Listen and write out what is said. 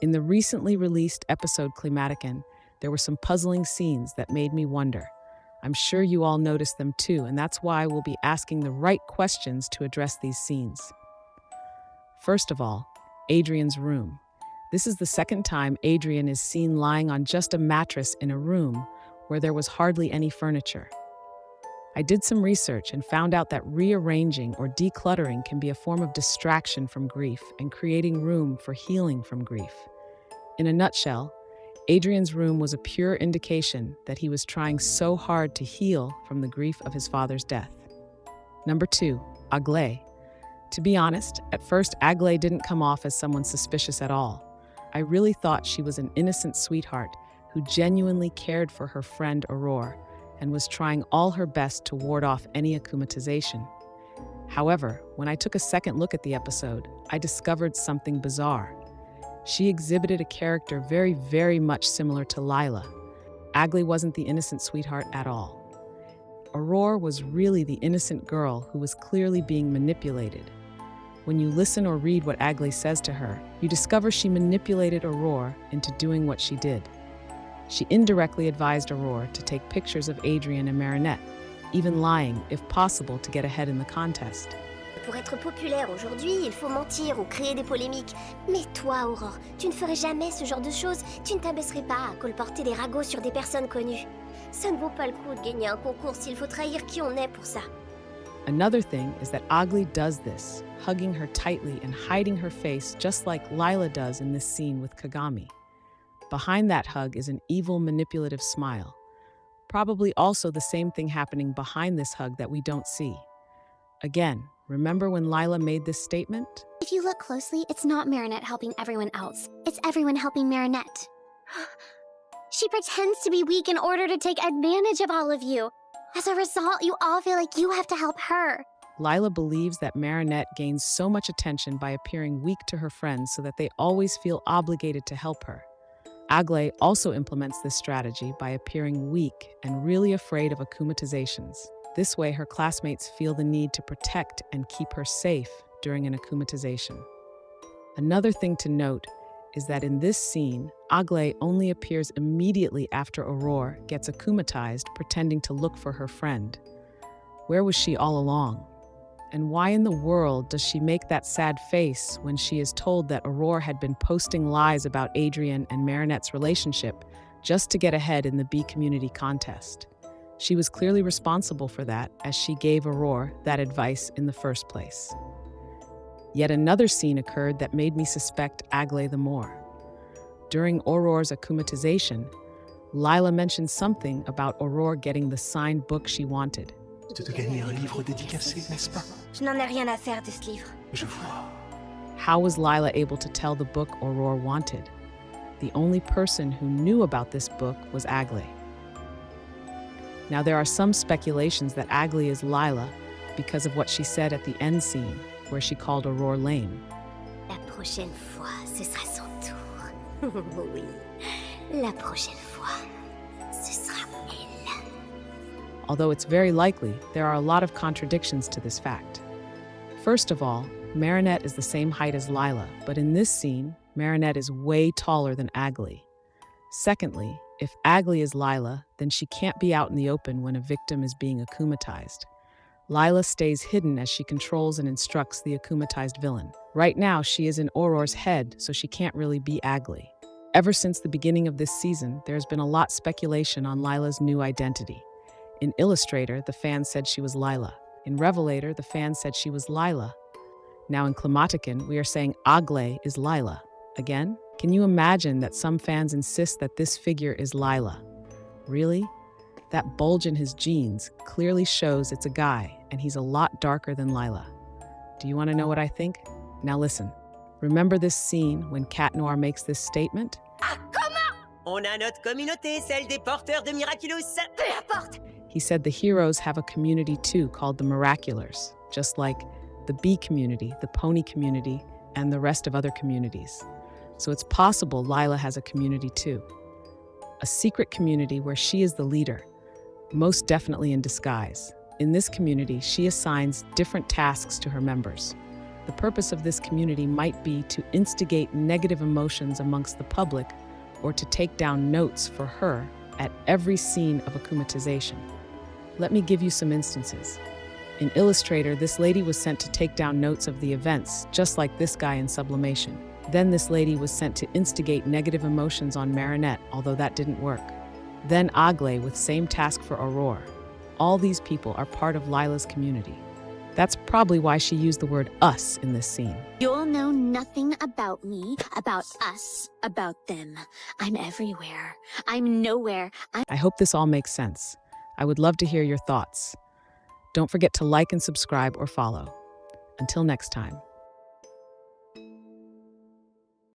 In the recently released episode Climatiqueen, there were some puzzling scenes that made me wonder. I'm sure you all noticed them too, and that's why we'll be asking the right questions to address these scenes. First of all, Adrienne's room. This is the second time Adrienne is seen lying on just a mattress in a room where there was hardly any furniture. I did some research and found out that rearranging or decluttering can be a form of distraction from grief and creating room for healing from grief. In a nutshell, Adrienne's room was a pure indication that he was trying so hard to heal from the grief of his father's death. Number 2, Aglae. To be honest, at first Aglae didn't come off as someone suspicious at all. I really thought she was an innocent sweetheart who genuinely cared for her friend Aurore and was trying all her best to ward off any akumatization. However, when I took a second look at the episode, I discovered something bizarre. She exhibited a character very, very much similar to Lila. Aglae wasn't the innocent sweetheart at all. Aurore was really the innocent girl who was clearly being manipulated. When you listen or read what Aglae says to her, you discover she manipulated Aurore into doing what she did. She indirectly advised Aurore to take pictures of Adrienne and Marinette, even lying, if possible, to get ahead in the contest. Pour être populaire aujourd'hui, il faut mentir ou créer des polémiques. Mais toi, Aurore, tu ne ferais jamais ce genre de choses. Tu ne t'abaisserais pas à colporter des ragots sur des personnes connues. Ça ne vaut pas le coup de gagner un concours s'il faut trahir qui on est pour ça. Another thing is that Aglae does this, hugging her tightly and hiding her face just like Lila does in this scene with Kagami. Behind that hug is an evil, manipulative smile. Probably also the same thing happening behind this hug that we don't see. Again, remember when Lila made this statement? If you look closely, it's not Marinette helping everyone else. It's everyone helping Marinette. She pretends to be weak in order to take advantage of all of you. As a result, you all feel like you have to help her. Lila believes that Marinette gains so much attention by appearing weak to her friends so that they always feel obligated to help her. Aglae also implements this strategy by appearing weak and really afraid of akumatizations. This way, her classmates feel the need to protect and keep her safe during an akumatization. Another thing to note is that in this scene, Aglae only appears immediately after Aurore gets akumatized, pretending to look for her friend. Where was she all along? And why in the world does she make that sad face when she is told that Aurore had been posting lies about Adrienne and Marinette's relationship just to get ahead in the B community contest? She was clearly responsible for that, as she gave Aurore that advice in the first place. Yet another scene occurred that made me suspect Aglae the more. During Aurore's akumatization, Lila mentioned something about Aurore getting the signed book she wanted. De gagner un livre dédicacé, n'est-ce pas? Je n'en ai rien à faire de ce livre. Je vois. How was Lila able to tell the book Aurore wanted? The only person who knew about this book was Aglae. Now, there are some speculations that Aglae is Lila because of what she said at the end scene, where she called Aurore lame. La prochaine fois, ce sera son tour. Oui, la prochaine fois, ce sera elle. Although it's very likely, there are a lot of contradictions to this fact. First of all, Marinette is the same height as Lila, but in this scene, Marinette is way taller than Aglae. Secondly, if Aglae is Lila, then she can't be out in the open when a victim is being akumatized. Lila stays hidden as she controls and instructs the akumatized villain. Right now, she is in Aurore's head, so she can't really be Aglae. Ever since the beginning of this season, there's been a lot of speculation on Lila's new identity. In Illustrator, the fans said she was Lila. In Revelator, the fans said she was Lila. Now in Climatiqueen, we are saying Aglae is Lila. Again, can you imagine that some fans insist that this figure is Lila? Really? That bulge in his jeans clearly shows it's a guy, and he's a lot darker than Lila. Do you want to know what I think? Now listen. Remember this scene when Cat Noir makes this statement? Ah, comment? On a notre communauté, celle des porteurs de Miraculous. Peu importe. He said the heroes have a community too called the Miraculous, just like the bee community, the pony community, and the rest of other communities. So it's possible Lila has a community too. A secret community where she is the leader, most definitely in disguise. In this community, she assigns different tasks to her members. The purpose of this community might be to instigate negative emotions amongst the public or to take down notes for her at every scene of akumatization. Let me give you some instances. In Illustrator, this lady was sent to take down notes of the events, just like this guy in Sublimation. Then this lady was sent to instigate negative emotions on Marinette, although that didn't work. Then Aglae with same task for Aurore. All these people are part of Lila's community. That's probably why she used the word us in this scene. You'll know nothing about me, about us, about them. I'm everywhere. I'm nowhere. I hope this all makes sense. I would love to hear your thoughts. Don't forget to like and subscribe or follow. Until next time.